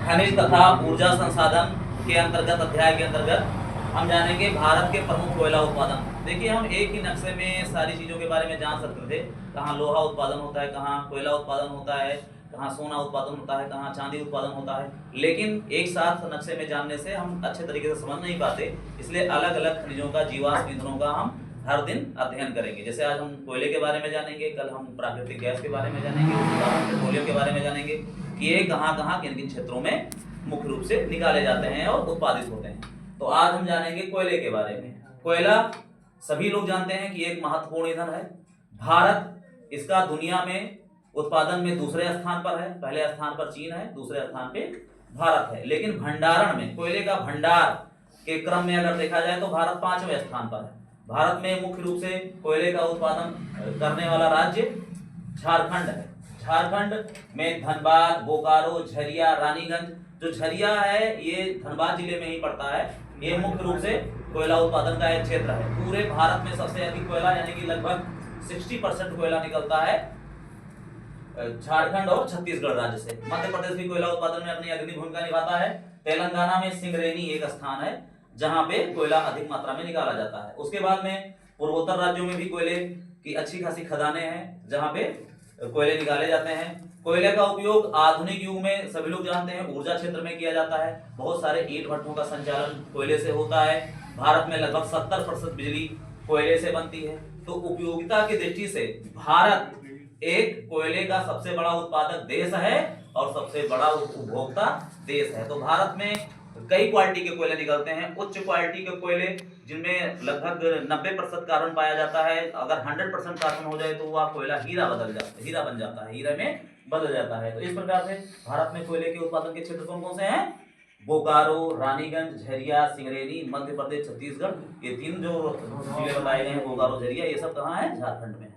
खनिज तथा ऊर्जा संसाधन के अंतर्गत अध्याय के अंतर्गत हम जानेंगे भारत के प्रमुख कोयला उत्पादन। देखिए, हम एक ही नक्शे में सारी चीज़ों के बारे में जान सकते थे। कहाँ लोहा उत्पादन होता है, कहाँ कोयला उत्पादन होता है, कहाँ सोना उत्पादन होता है, कहाँ चांदी उत्पादन होता है। लेकिन एक साथ नक्शे में जानने से हम अच्छे तरीके से समझ नहीं पाते, इसलिए अलग अलग खनिजों का, जीवाश्म ईंधनों का हम हर दिन अध्ययन करेंगे। जैसे आज हम कोयले के बारे में जानेंगे, कल हम प्राकृतिक गैस के बारे में जानेंगे, उसके बाद हम पेट्रोलियम के बारे में जानेंगे कि ये कहाँ कहाँ किन किन क्षेत्रों में मुख्य रूप से निकाले जाते हैं और उत्पादित होते हैं। तो आज हम जानेंगे कोयले के बारे में। कोयला सभी लोग जानते हैं कि एक महत्वपूर्ण ईंधन है। भारत इसका दुनिया में उत्पादन में दूसरे स्थान पर है। पहले स्थान पर चीन है, दूसरे स्थान पे भारत है। लेकिन भंडारण में, कोयले का भंडार के क्रम में अगर देखा जाए तो भारत 5वें स्थान पर है। भारत में मुख्य रूप से कोयले का उत्पादन करने वाला राज्य झारखंड है। झारखंड में धनबाद, बोकारो, झरिया, रानीगंज, जो झरिया है ये धनबाद जिले में ही पड़ता है। ये मुख्य रूप से कोयला उत्पादन का एक क्षेत्र है। पूरे भारत में सबसे अधिक कोयला यानी कि लगभग 60% कोयला निकलता है झारखंड और छत्तीसगढ़ राज्य से। मध्य प्रदेश भी कोयला उत्पादन में अपनी अग्रणी भूमिका निभाता है। तेलंगाना में सिंगरेनी एक स्थान है जहां पे कोयला अधिक मात्रा में निकाला जाता है। उसके बाद में पूर्वोत्तर राज्यों में भी कोयले की अच्छी खासी खदानें हैं जहां पे कोयले निकाले जाते हैं। कोयले का उपयोग आधुनिक युग में सभी लोग जानते हैं ऊर्जा क्षेत्र में किया जाता है। बहुत सारे ईंट भट्ठों का संचालन कोयले से होता है। भारत में लगभग 70% बिजली कोयले से बनती है। तो उपयोगिता की दृष्टि से भारत एक कोयले का सबसे बड़ा उत्पादक देश है और सबसे बड़ा उपभोक्ता देश है। तो भारत में कई क्वालिटी के कोयले निकलते हैं। उच्च क्वालिटी के कोयले जिनमें लगभग 90% कार्बन पाया जाता है। अगर 100% कार्बन हो जाए तो वह कोयला हीरा बन जाता है, हीरे में बदल जाता है। तो इस प्रकार से भारत में कोयले के उत्पादन के क्षेत्र कौन कौन से हैं? बोकारो, रानीगंज, झरिया, सिंगरेनी, मध्य प्रदेश, छत्तीसगढ़। ये तीन जो जिले बताए गए हैं, बोकारो, झरिया, ये सब कहाँ है? झारखंड में है।